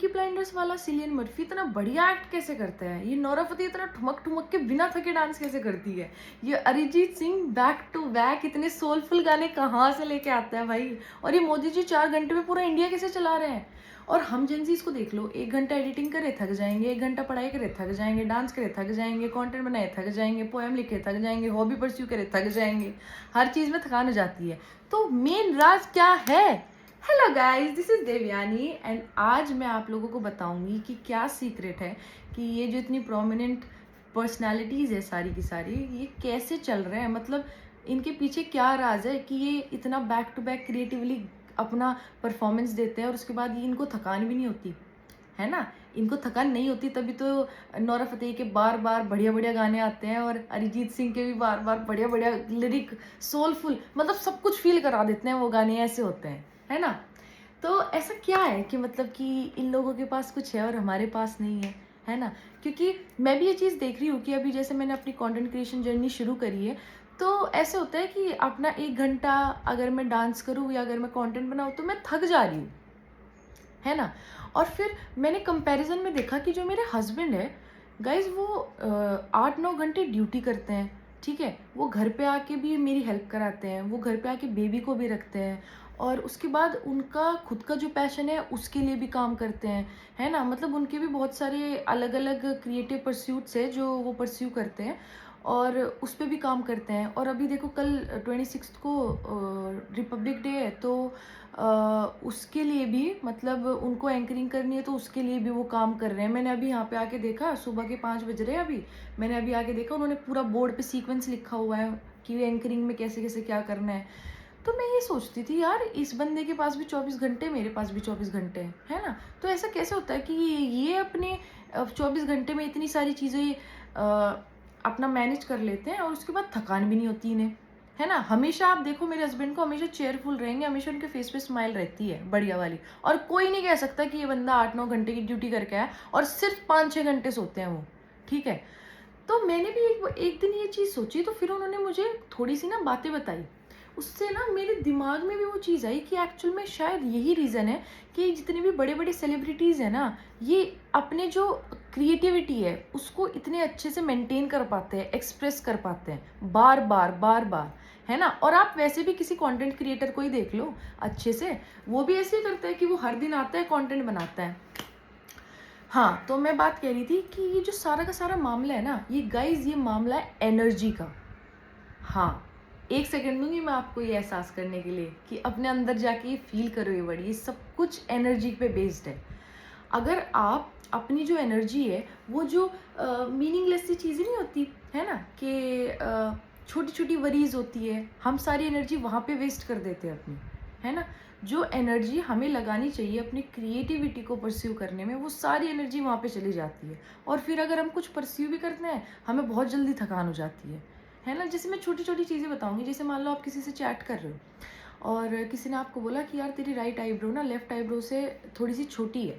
Peaky blinders वाला Cillian Murphy इतना बढ़िया एक्ट कैसे करता है, ये नोरा फतेही इतना ठुमक ठुमक के बिना थके डांस कैसे करती है, ये Arijit Singh back to back इतने सोलफुल गाने कहाँ से लेके आता है भाई, और ये मोदी जी 4 घंटे में पूरा इंडिया कैसे चला रहे हैं। और हम जेंजीज को देख लो, 1 घंटा एडिटिंग करे थक जाएंगे, 1 घंटा पढ़ाई करे थक जाएंगे, डांस करे थक जाएंगे, कंटेंट बनाए थक जाएंगे, पोएम लिखे थक जाएंगे, हॉबी परस्यू करे थक जाएंगे, हर चीज़ में थकान हो जाती है। तो मेन राज क्या है? Hello guys, this is Devyani and आज मैं आप लोगों को बताऊंगी कि क्या सीक्रेट है कि ये जो इतनी प्रोमिनेंट पर्सनालिटीज़ है सारी की सारी, ये कैसे चल रहे हैं, मतलब इनके पीछे क्या राज है कि ये इतना बैक टू बैक क्रिएटिवली अपना परफॉर्मेंस देते हैं और उसके बाद ये इनको थकान भी नहीं होती है ना। इनको थकान नहीं होती तभी तो नोरा फतेही के बार बार बढ़िया बढ़िया गाने आते हैं और अरिजीत सिंह के भी बार बार बढ़िया बढ़िया लिरिक, सोलफुल, मतलब सब कुछ फील करा देते हैं वो गाने, ऐसे होते हैं, है ना। तो ऐसा क्या है कि मतलब कि इन लोगों के पास कुछ है और हमारे पास नहीं है ना। क्योंकि मैं भी ये चीज़ देख रही हूँ कि अभी जैसे मैंने अपनी कंटेंट क्रिएशन जर्नी शुरू करी है, तो ऐसे होता है कि अपना 1 घंटा अगर मैं डांस करूँ या अगर मैं कंटेंट बनाऊँ तो मैं थक जा रही हूँ, है ना। और फिर मैंने कंपैरिजन में देखा कि जो मेरे हस्बैंड है गाइज, वो 8-9 घंटे ड्यूटी करते हैं, ठीक है, वो घर पे आके भी मेरी हेल्प कराते हैं, वो घर पे आके बेबी को भी रखते हैं और उसके बाद उनका खुद का जो पैशन है उसके लिए भी काम करते हैं, है ना। मतलब उनके भी बहुत सारे अलग अलग क्रिएटिव परस्यूट्स है जो वो परस्यू करते हैं और उस पर भी काम करते हैं। और अभी देखो कल 26 को रिपब्लिक डे है, तो उसके लिए भी मतलब उनको एंकरिंग करनी है, तो उसके लिए भी वो काम कर रहे हैं। मैंने अभी यहाँ पे आके देखा, सुबह के 5 बज रहे हैं अभी, मैंने अभी आके देखा उन्होंने पूरा बोर्ड पे सीक्वेंस लिखा हुआ है कि एंकरिंग में कैसे कैसे क्या करना है। तो मैं ये सोचती थी यार, इस बंदे के पास भी 24 घंटे, मेरे पास भी 24 घंटे है ना। तो ऐसा कैसे होता है कि ये अपने 24 घंटे में इतनी सारी चीज़ें अपना मैनेज कर लेते हैं और उसके बाद थकान भी नहीं होती इन्हें, है ना। हमेशा आप देखो मेरे हस्बैंड को हमेशा चेयरफुल रहेंगे, हमेशा उनके फेस पे स्माइल रहती है बढ़िया वाली, और कोई नहीं कह सकता कि ये बंदा 8-9 घंटे की ड्यूटी करके आया और सिर्फ 5-6 घंटे सोते हैं वो, ठीक है। तो मैंने भी एक दिन ये चीज़ सोची, तो फिर उन्होंने मुझे थोड़ी सी ना बातें बताई, उससे ना मेरे दिमाग में भी वो चीज़ आई कि एक्चुअल में शायद यही रीज़न है कि जितने भी बड़े बड़े सेलिब्रिटीज़ हैं ना, ये अपने जो क्रिएटिविटी है उसको इतने अच्छे से मेंटेन कर पाते हैं, एक्सप्रेस कर पाते हैं बार बार बार बार, है ना। और आप वैसे भी किसी कंटेंट क्रिएटर को ही देख लो अच्छे से, वो भी ऐसे ही करता है कि वो हर दिन आता है, कंटेंट बनाता है। हाँ, तो मैं बात कह रही थी कि ये जो सारा का सारा मामला है ना, ये गाइज ये मामला है एनर्जी का। हाँ, 1 सेकंड दूंगी मैं आपको ये एहसास करने के लिए कि अपने अंदर जाके ये फील करो, ये वर्ड, ये सब कुछ एनर्जी पे बेस्ड है। अगर आप अपनी जो एनर्जी है वो जो मीनिंगलेस सी चीज़ें नहीं होती है ना, कि छोटी छोटी वरीज होती है, हम सारी एनर्जी वहाँ पे वेस्ट कर देते हैं अपनी, है ना। जो एनर्जी हमें लगानी चाहिए अपनी क्रिएटिविटी को परस्यू करने में, वो सारी एनर्जी वहाँ पे चली जाती है। और फिर अगर हम कुछ परस्यू भी करते हैं, हमें बहुत जल्दी थकान हो जाती है ना। जैसे मैं छोटी छोटी चीज़ें बताऊंगी, जैसे मान लो आप किसी से चैट कर रहे हो और किसी ने आपको बोला कि यार तेरी राइट आईब्रो ना लेफ्ट आईब्रो से थोड़ी सी छोटी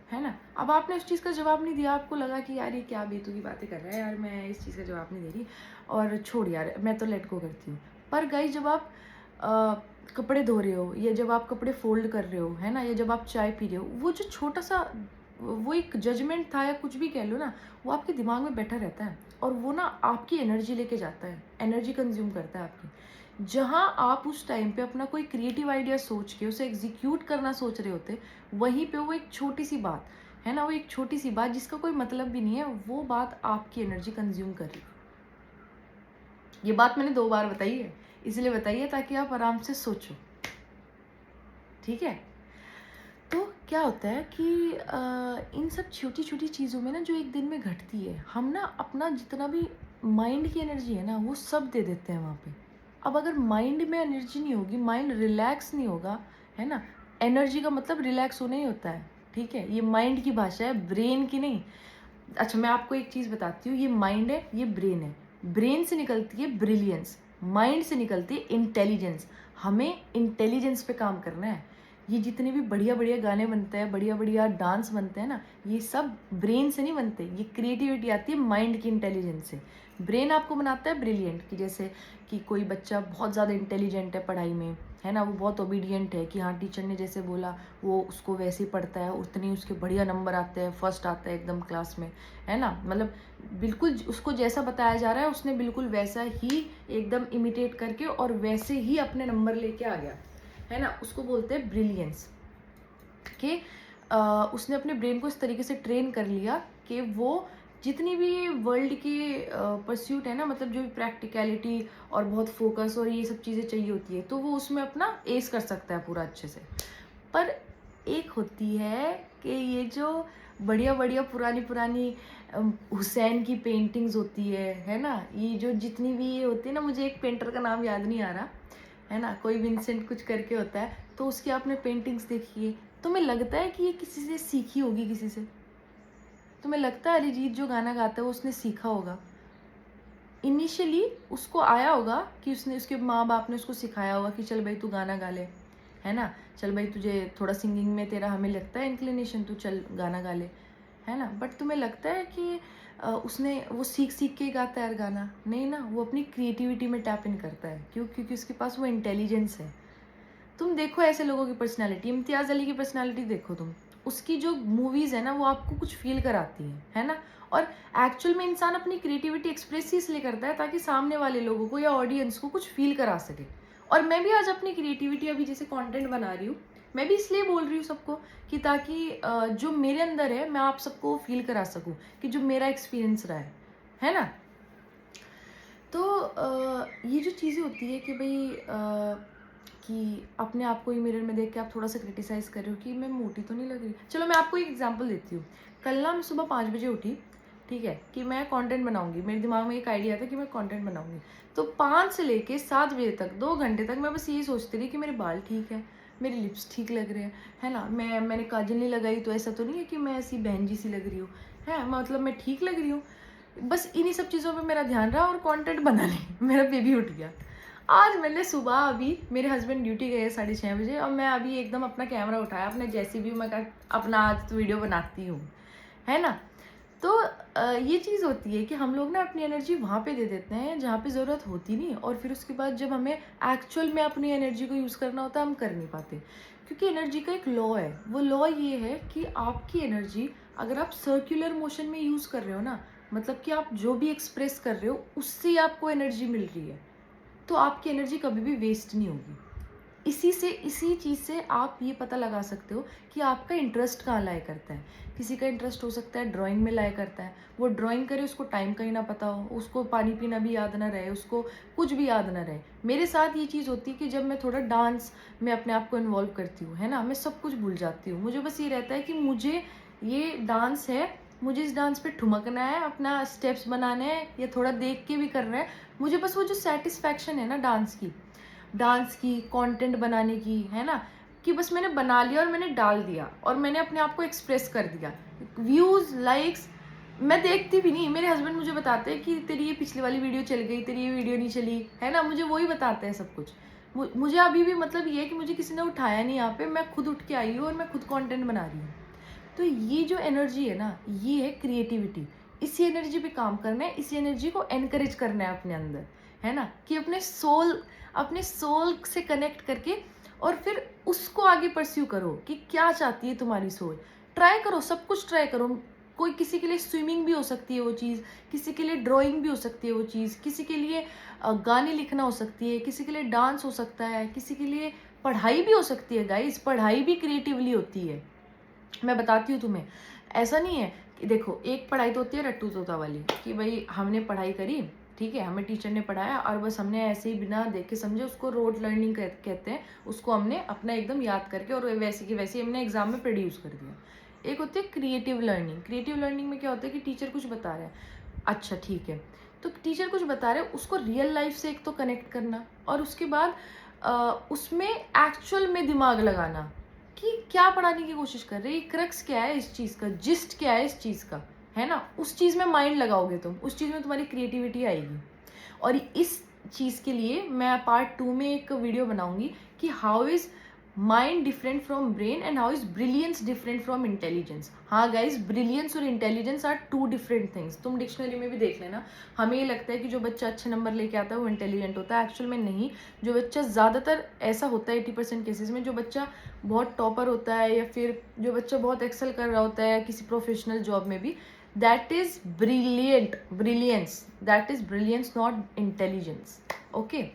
है ना। अब आपने उस चीज़ का जवाब नहीं दिया, आपको लगा कि यार ये क्या बेतुकी बातें कर रहा है यार, मैं इस चीज़ का जवाब नहीं दे रही और छोड़ यार, मैं तो लेट गो करती हूँ। पर गाइस, जब आप कपड़े धो रहे हो या जब आप कपड़े फोल्ड कर रहे हो, है ना, या जब आप चाय पी रहे हो, वो जो छोटा सा वो एक जजमेंट था या कुछ भी कह लो ना, वो आपके दिमाग में बैठा रहता है और वो ना आपकी एनर्जी लेके जाता है, एनर्जी कंज्यूम करता है आपकी। जहाँ आप उस टाइम पे अपना कोई क्रिएटिव आइडिया सोच के उसे एग्जीक्यूट करना सोच रहे होते, वहीं पे वो एक छोटी सी बात है ना, वो एक छोटी सी बात जिसका कोई मतलब भी नहीं है, वो बात आपकी एनर्जी कंज्यूम कर रही है। ये बात मैंने 2 बार बताई है, इसलिए बताई है ताकि आप आराम से सोचो, ठीक है। तो क्या होता है कि इन सब छोटी छोटी चीज़ों में ना जो एक दिन में घटती है, हम ना अपना जितना भी माइंड की एनर्जी है ना वो सब दे देते हैं वहाँ पे। अब अगर माइंड में एनर्जी नहीं होगी, माइंड रिलैक्स नहीं होगा, है ना, एनर्जी का मतलब रिलैक्स होना ही होता है, ठीक है। ये माइंड की भाषा है, ब्रेन की नहीं। अच्छा, मैं आपको एक चीज़ बताती हूँ, ये माइंड है, ये ब्रेन है। ब्रेन से निकलती है ब्रिलियंस, माइंड से निकलती है इंटेलिजेंस। हमें इंटेलिजेंस पे काम करना है ये जितने भी बढ़िया बढ़िया गाने बनते हैं, बढ़िया बढ़िया डांस बनते हैं ना, ये सब ब्रेन से नहीं बनते। ये क्रिएटिविटी आती है माइंड की इंटेलिजेंस से। ब्रेन आपको बनाता है ब्रिलियंट, कि जैसे कि कोई बच्चा बहुत ज़्यादा इंटेलिजेंट है पढ़ाई में, है ना, वो बहुत ओबीडियंट है कि हाँ टीचर ने जैसे बोला वो उसको वैसे ही पढ़ता है, उतने ही उसके बढ़िया नंबर आते हैं, फर्स्ट आता है एकदम क्लास में, है ना, मतलब बिल्कुल उसको जैसा बताया जा रहा है उसने बिल्कुल वैसा ही एकदम इमिटेट करके और वैसे ही अपने नंबर लेके आ गया, है ना, उसको बोलते हैं ब्रिलियंस। कि उसने अपने ब्रेन को इस तरीके से ट्रेन कर लिया कि वो जितनी भी वर्ल्ड की परस्यूट है ना, मतलब जो भी प्रैक्टिकलिटी और बहुत फोकस और ये सब चीज़ें चाहिए होती है, तो वो उसमें अपना एस कर सकता है पूरा अच्छे से। पर एक होती है कि ये जो बढ़िया बढ़िया पुरानी पुरानी हुसैन की पेंटिंग्स होती है ना, ये जो जितनी भी ये होती है ना, मुझे एक पेंटर का नाम याद नहीं आ रहा, है ना, कोई विंसेंट कुछ करके होता है, तो उसकी आपने पेंटिंग्स देखी है, तुम्हें लगता है कि ये किसी से सीखी होगी, किसी से? तुम्हें लगता है अरिजीत जो गाना गाता है वो उसने सीखा होगा? इनिशियली उसको आया होगा कि उसने, उसके माँ बाप ने उसको सिखाया होगा कि चल भाई तू गाना गा ले, है ना, चल भाई तुझे थोड़ा सिंगिंग में तेरा हमें लगता है इंक्लिनेशन, तू चल गाना गा ले, है ना। बट तुम्हें लगता है कि उसने वो सीख सीख के ही गाता है यार गाना? नहीं ना, वो अपनी क्रिएटिविटी में टैप इन करता है। क्यों? क्योंकि उसके पास वो इंटेलिजेंस है। तुम देखो ऐसे लोगों की पर्सनालिटी, इम्तियाज़ अली की पर्सनालिटी देखो तुम, उसकी जो मूवीज़ है ना वो आपको कुछ फील कराती है ना। और एक्चुअल में इंसान अपनी क्रिएटिविटी एक्सप्रेस ही इसलिए करता है ताकि सामने वाले लोगों को या ऑडियंस को कुछ फील करा सके। और मैं भी आज अपनी क्रिएटिविटी अभी जैसे कंटेंट बना रही हूँ, मैं भी इसलिए बोल रही हूँ सबको कि ताकि जो मेरे अंदर है मैं आप सबको फील करा सकूँ कि जो मेरा एक्सपीरियंस रहा है ना। तो ये जो चीज़ें होती है कि भाई कि अपने आप को ही मिरर में देख के आप थोड़ा सा क्रिटिसाइज़ कर रहे हो कि मैं मोटी तो नहीं लग रही। चलो मैं आपको एक एग्जांपल देती हूँ। कल ना मैं सुबह 5 बजे उठी, ठीक है, कि मैं कंटेंट बनाऊँगी। मेरे दिमाग में एक आइडिया था कि मैं कंटेंट बनाऊँगी। तो 5 से लेके 7 बजे तक 2 घंटे तक मैं बस यही सोचती रही कि मेरे बाल ठीक है, मेरे लिप्स ठीक लग रहे हैं, है ना? मैंने काजल नहीं लगाई तो ऐसा तो नहीं है कि मैं ऐसी बहन जी सी लग रही हूँ, है? मतलब मैं ठीक लग रही हूँ। बस इन्हीं सब चीज़ों पे मेरा ध्यान रहा और कंटेंट बना ली। मेरा बेबी उठ गया। आज मैंने सुबह अभी, मेरे हस्बैंड ड्यूटी गए 6:30 बजे और मैं अभी एकदम अपना कैमरा उठाया, अपने जैसी भी मैं कहा अपना आज तो वीडियो बनाती हूँ, है ना। तो ये चीज़ होती है कि हम लोग ना अपनी एनर्जी वहाँ पे दे देते हैं जहाँ पे ज़रूरत होती नहीं, और फिर उसके बाद जब हमें एक्चुअल में अपनी एनर्जी को यूज़ करना होता है हम कर नहीं पाते। क्योंकि एनर्जी का एक लॉ है, वो लॉ ये है कि आपकी एनर्जी अगर आप सर्कुलर मोशन में यूज़ कर रहे हो ना, मतलब कि आप जो भी एक्सप्रेस कर रहे हो उससे ही आपको एनर्जी मिल रही है, तो आपकी एनर्जी कभी भी वेस्ट नहीं होगी। इसी चीज़ से आप ये पता लगा सकते हो कि आपका इंटरेस्ट कहाँ लाया करता है। किसी का इंटरेस्ट हो सकता है ड्राइंग में लाया करता है, वो ड्राइंग करे उसको टाइम का ही ना पता हो, उसको पानी पीना भी याद ना रहे, उसको कुछ भी याद ना रहे। मेरे साथ ये चीज़ होती है कि जब मैं थोड़ा डांस में अपने आप को इन्वॉल्व करती हूँ, है ना, मैं सब कुछ भूल जाती हूँ। मुझे बस ये रहता है कि मुझे ये डांस है, मुझे इस डांस पे ठुमकना है, अपना स्टेप्स बनाने हैं या थोड़ा देख के भी करना है। मुझे बस वो जो सेटिस्फैक्शन है ना डांस की कंटेंट बनाने की, है ना, कि बस मैंने बना लिया और मैंने डाल दिया और मैंने अपने आप को एक्सप्रेस कर दिया। व्यूज़, लाइक्स मैं देखती भी नहीं। मेरे हस्बैंड मुझे बताते हैं कि तेरी ये पिछली वाली वीडियो चल गई, तेरी ये वीडियो नहीं चली, है ना, मुझे वही बताते हैं सब कुछ। मुझे अभी भी मतलब ये है कि मुझे किसी ने उठाया नहीं यहाँ पे, मैं खुद उठ के आई हूँ और मैं खुद कंटेंट बना रही हूँ। तो ये जो एनर्जी है ना, ये है क्रिएटिविटी। इसी एनर्जी पे काम करना है, इसी एनर्जी को एनकरेज करना है अपने अंदर, है ना, कि अपने सोल से कनेक्ट करके और फिर उसको आगे परस्यू करो कि क्या चाहती है तुम्हारी सोल। ट्राई करो, सब कुछ ट्राई करो। कोई किसी के लिए स्विमिंग भी हो सकती है वो चीज़, किसी के लिए ड्राइंग भी हो सकती है वो चीज़, किसी के लिए गाने लिखना हो सकती है, किसी के लिए डांस हो सकता है, किसी के लिए पढ़ाई भी हो सकती है। गाइस, पढ़ाई भी क्रिएटिवली होती है। मैं बताती हूँ तुम्हें, ऐसा नहीं है कि देखो, एक पढ़ाई तो होती है रट्टू तोता वाली कि भाई हमने पढ़ाई करी, ठीक है, हमें टीचर ने पढ़ाया और बस हमने ऐसे ही बिना देख के समझे, उसको रोड लर्निंग कहते हैं, उसको हमने अपना एकदम याद करके और वैसे की वैसे हमने एग्जाम में प्रोड्यूस कर दिया। एक होती है क्रिएटिव लर्निंग। क्रिएटिव लर्निंग में क्या होता है कि टीचर कुछ बता रहा है, अच्छा ठीक है, तो टीचर कुछ बता रहे हैं उसको रियल लाइफ से एक तो कनेक्ट करना और उसके बाद उसमें एक्चुअल में दिमाग लगाना कि क्या पढ़ाने की कोशिश कर रहे हैं, क्रक्स क्या है इस चीज़ का, जिस्ट क्या है इस चीज़ का, है ना। उस चीज़ में माइंड लगाओगे तुम, उस चीज़ में तुम्हारी क्रिएटिविटी आएगी। और इस चीज़ के लिए मैं पार्ट 2 में एक वीडियो बनाऊंगी कि how is mind different from brain and how is brilliance different from intelligence. हाँ गाइज, ब्रिलियंस और intelligence are two different things. तुम डिक्शनरी में भी देख लेना, हमें ये लगता है कि जो बच्चा अच्छे नंबर लेके आता है वो इंटेलिजेंट होता है, एक्चुअल में नहीं। जो बच्चा ज़्यादातर ऐसा होता है 80% केसेस में, जो बच्चा बहुत टॉपर होता है या फिर जो बच्चा बहुत एक्सेल कर रहा होता है किसी प्रोफेशनल जॉब में भी, that is brilliant, brilliance, that is brilliance, not intelligence. Okay,